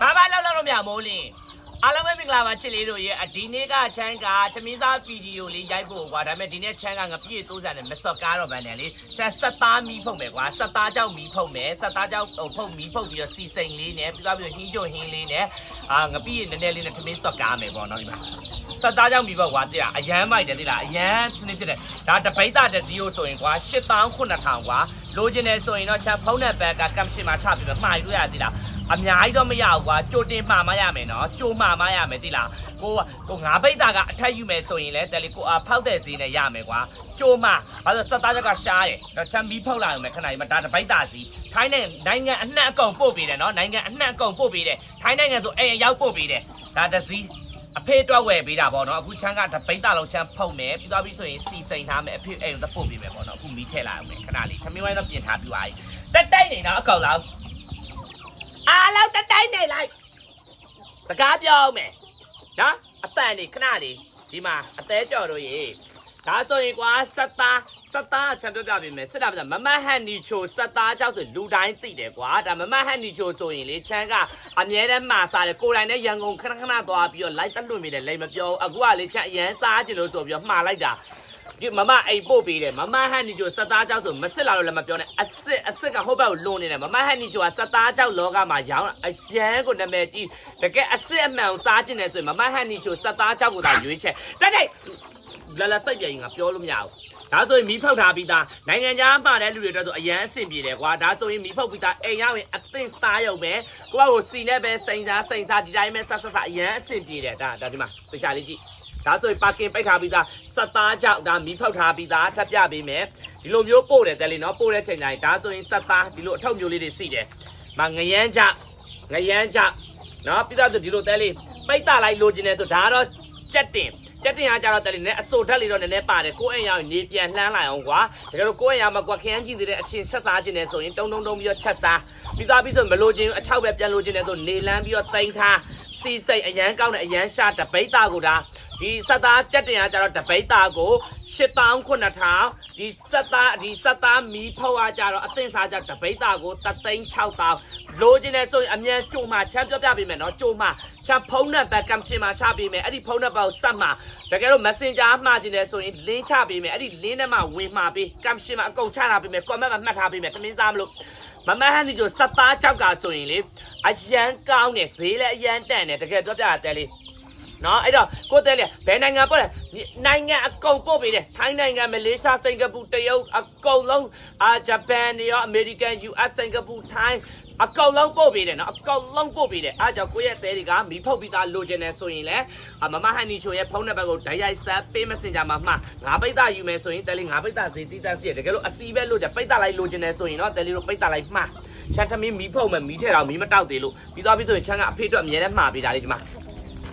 ဘာဘာလောက်လို့မရမိုးလင်းအားလုံးပဲမင်္ဂလာပါချစ်လေးတို့ရဲ့ဒီနေ့ကချမ်းကသမီးသားဗီဒီယိုလေးရိုက်ဖို့ကွာဒါပေမဲ့ဒီနေ့ချမ်းကငပြည့်30နဲ့မစော့ကားတော့ဗန်တယ်လေဆက်သားမီးဖုတ်မယ်ကွာဆက်သားကြောင့်မီးဖုတ်မယ်ဆက်သားကြောင့်ဖုတ်မီးဖုတ်ပြီးတော့စီစိန်လေးနဲ့ပြီးတော့ဟင်းကျုံဟင်းလေးနဲ့ငပြည့်နည်းနည်းလေးနဲ့သမီးစော့ကားမယ်ပေါ့နော်ဒီမှာဆက်သားကြောင့်မီးဖုတ်ကွာတိလားအရန်မိုက်တယ်တိလားအရန်စနစ်ဖြစ်တယ်ဒါတပိတ်တာတစ်စီးကိုဆိုရင်ကွာ89,000ကွာလိုချင်တယ်ဆိုရင်တော့ချမ်းဖုန်းနဲ့ဘက်ကကမ်ရှင်မှာချပြီးတော့မှာယူရတိလားအများကြီးတော့မရဘူးကွာကြိုတင်မှာမရမယ်နော်ကြိုမှာမရမယ်တိလားကိုငါးပိတ်တာကအထက်ယူမယ်ဆိုရင်လည်းတယ်လီကိုဖောက်တဲ့ဈေးနဲ့ရမယ်ကွာကြိုမှာဘာလို့စက်သားချက်ကရှားတယ်တော့ချမ်းပြီးဖောက်လာအောင်မယ်ခဏကြီးမှာဒါတပိတ်တာစီထိုင်းနိုင်ငံအနှံ့အကုန်ပို့ပေးတယ်နော်နိုင်ငံအနှံ့အကုန်ပို့ပေးတယ်ထိုင်းနိုင်ငံဆိုအိမ်အရောက်ပို့ပေးတယ်ဒါတစည်းအဖေတွက်ဝယ်ပေးတာပေါ့နော်အခုချမ်းကတပိတ်တာလုံးချမ်းဖုတ်မယ်ပြီးသွားပြီဆိုရင်စီစိန်ထားမယ်အဖေအိမ်ကိုပို့ပေးမယ်ပေါ့နော်အခုမီးထည့်လာအောင်မယ်ခဏလေးခမင်းဝိုင်းတော့ပြင်ထားပြီးပါပြီတက်တိုက်နေတော့အကောင်လောက်အားလုံးတိုက်နေလိုက်စကားပြောမယ်နော်အတန်နေခဏနေဒီမှာအသေးကြော်တို့ရေဒါဆိုရင်ကွာစက်သားချန်ပြပြပေးမယ်စစ်တာပြမမဟန်နီချိုစက်သားကြောက်ဆိုလူတိုင်းသိတယ်ကွာဒါမမဟန်နီချိုဆိုရင်လေချမ်းကအမြဲတမ်းမှာစားတယ်ကိုယ်တိုင်နဲ့ရန်ကုန်ခဏသွားပြီးတော့လိုက်တက်လွတ်မိတယ်လိမ့်မပြောအခုကလေချမ်းအရန်စားကြလို့ဆိုပြီးတော့မှားလိုက်တာဒီမမအိမ်ပို့ပေးတယ်မမဟန်နီချိုစက်သားကြောက်ဆိုမစစ်လာလို့လည်းမပြောနဲ့အစ်ကဟိုဘက်ကိုလွန်နေတယ်မမဟန်နီချိုကစက်သားကြောက်လောကမှာရောင်းအရန်ကိုနာမည်ကြီးတကယ်အစ်အမှန်ကိုစားကျင်တယ်ဆိုရင်မမဟန်နီချိုစက်သားကြောက်ကိုသာရွေးချက်တိုက်လာစိတ်ပြန်ရင်ငါပြောလို့မရဘူးဒါဆိုရင်မီးဖောက်ထားပြီးသားနိုင်ငံခြားမှာတဲ့လူတွေအတွက်ဆိုအရန်အဆင်ပြေတယ်ကွာဒါဆိုရင်မီးဖောက်ပြီးသားအိမ်ရောက်ရင်အသင့်စားရုံပဲကိုယ့်ကိုစီနဲ့ပဲစိန်စားဒီတိုင်းပဲဆက်အရန်အဆင်ပြေတယ်ဒါဒီမှာတခြားလေးကြည့်ဒါဆိုရင်ပါကင်ပိတ်ထားပြီးသားစက်သားကြောက်ဒါမီးဖောက်ထားပြီးသားထပ်ပြပေးမယ်ဒီလိုမျိုးပို့တယ်တယ်လေနော်ပို့တဲ့ချိန်တိုင်းဒါဆိုရင်စက်သားဒီလိုအထုပ်မျိုးလေးတွေရှိတယ်မငရမ်းကြောက်နော်ပြီးတော့ဒီလိုတဲလေးပိတ်တာလိုက်လိုချင်တယ်ဆိုဒါကတော့ကြက်တင်အားကြတော့တယ်လေနဲ့အစိုးထက်လေးတော့နည်းနည်းပါတယ်ကိုယ့်အိမ်ရောက်နေပြန်လှမ်းလိုက်အောင်ကွာတကယ်လို့ကိုယ့်အိမ်ရောက်မှာကွာခရမ်းကြည့်တဲ့အချင်းချက်စားခြင်းနဲ့ဆိုရင်တုံပြီးတော့ချက်စားပြီးသားပြီးဆိုမလိုချင်အချောက်ပဲပြန်လိုချင်တယ်ဆိုနေလန်းပြီးတော့တိန်ထားစီစိတ်အရန်ကောင်းတဲ့အရန်ရှာတပိတ်တာကိုဒါဒီစက်သားကြက်တင်အားကြတော့တပိတ်တာကို89,000ဒီစက်သားမီးဖောက်အားကြတော့အသင့်စားကြတပိတ်တာကို3,600လိုချင်တဲ့ဆိုရင်အမြန်ကြိုမှာချမ်းပြောပြပေးမယ်နော်ကြိုမှာချမ်းဖုန်းနံပါတ်ကမ်ရှင်မှာချပေးမယ်အဲ့ဒီဖုန်းနံပါတ်ကိုစက်မှာတကယ်လို့ Messenger မှာချင်တယ်ဆိုရင် link ချပေးမယ်အဲ့ဒီ link ထဲမှာဝင်မှာပေးကမ်ရှင်မှာအကုန်ချထားပေးမယ် comment မှာမှတ်ထားပေးမယ်သမင်းစားမလို့မမဟန်ဒီကျစက်သားကြောက်ကဆိုရင်လေအရန်ကောင်းတယ်ဈေးလည်းအရန်တန်တယ်တကယ်ပြောပြရတယ်လေနော်အဲ့တော့ကိုတဲလေဘယ်နိုင်ငံပို့လဲနိုင်ငံအကုန်ပို့ပေးတယ်ထိုင်းနိုင်ငံမလေးရှားစင်ကာပူတရုတ်အကုန်လုံးဂျပန်ရောအမေရိကန် US စင်ကာပူထိုင်းအကောင်လုံးပို့ပေးတယ်နော်အကောင်လုံးပို့ပေးတယ်အားကြောင့်ကိုယ့်ရဲ့တဲတွေကမီးဖုတ်ပြီးသားလိုချင်တယ်ဆိုရင်လည်းမမဟန်နီချိုရဲ့ဖုန်းနံပါတ်ကိုဓာတ်ရိုက်ဆက်ပေး Messenger မှာမှာငါပိတ်တာယူမယ်ဆိုရင်တဲလေးငါပိတ်တာဈေးတိတက်စီတကယ်လို့အစီပဲလို့ပိတ်တာလိုက်လိုချင်တယ်ဆိုရင်တော့တဲလေးတို့ပိတ်တာလိုက်မှာချန်ထမင်းမီးဖုတ်မယ်မီးထဲတော့မီးမတောက်သေးလို့ပြီးသွားပြီဆိုရင်ချန်ကအဖေအတွက်အမြဲတမ်းမှာပေးတာလေးဒီမှာ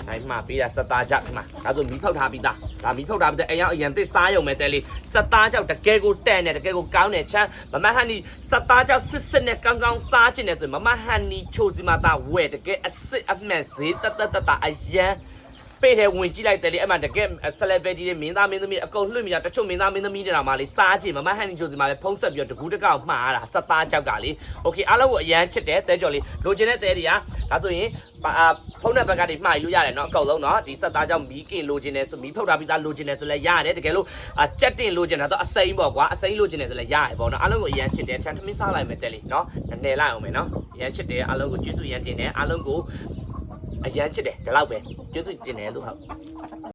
အဲ့မှာပေးတာစက်သားကြောက်ဒီမှာဒါဆိုမီးဖောက်ထားပြီးသားဒါမီးဖောက်ထားပြီးတဲ့အရင်အရင်သစ်စားရုံပဲတဲလေးစက်သားကြောက်တကယ်ကိုတန်တယ်တကယ်ကိုကောင်းတယ်ချမ်းမမဟန်နီစက်သားကြောက်စစ်နဲ့ကောင်းစားချင်တယ်ဆိုရင်မမဟန်နီချိုစီမာတာဝဲတကယ်အစစ်အမှန်ဈေးတအရန်ပေးတယ်ဝင်ကြည့်လိုက်တယ်လေအဲ့မှာတကယ် celebrity တွေမင်းသားမင်းသမီးအကုန်လွှင့်မိကြတချို့မင်းသားမင်းသမီးတွေတော့မှလေစားချင်မမဟန်နီချိုစီမာလည်းဖုံးဆက်ပြီးတော့တကူးတကောက်မှားတာစက်သားကြောက်ကလေโอเคအားလုံးကိုအရန်ချစ်တယ်တဲကြော်လေးလိုချင်တဲ့တဲတွေကဒါဆိုရင်ဖုန်းနံပါတ်ကနေမှားလို့ရတယ်နော်အကုန်လုံးနော်ဒီစက်သားကြောင့်မီးကင်လိုချင်တယ်ဆိုမီးဖုတ်ထားပြီးသားလိုချင်တယ်ဆိုလည်းရတယ်တကယ်လို့ကြက်တင်လိုချင်တာတော့အစိမ်းပေါ့ကွာအစိမ်းလိုချင်တယ်ဆိုလည်းရတယ်ပေါ့နော်အားလုံးကိုအရန်ချစ်တယ်ချန်ထမင်းစားလိုက်မယ်တဲလေးနော်နည်းလိုက်အောင်မယ်နော်အရန်ချစ်တယ်အားလုံးကိုကျေးဇူးအရန်တင်တယ်အားလုံးကိုအရန်ချစ်တယ်ဒီလောက်ပဲကျေးဇူးတင်တယ်လို့ဟုတ်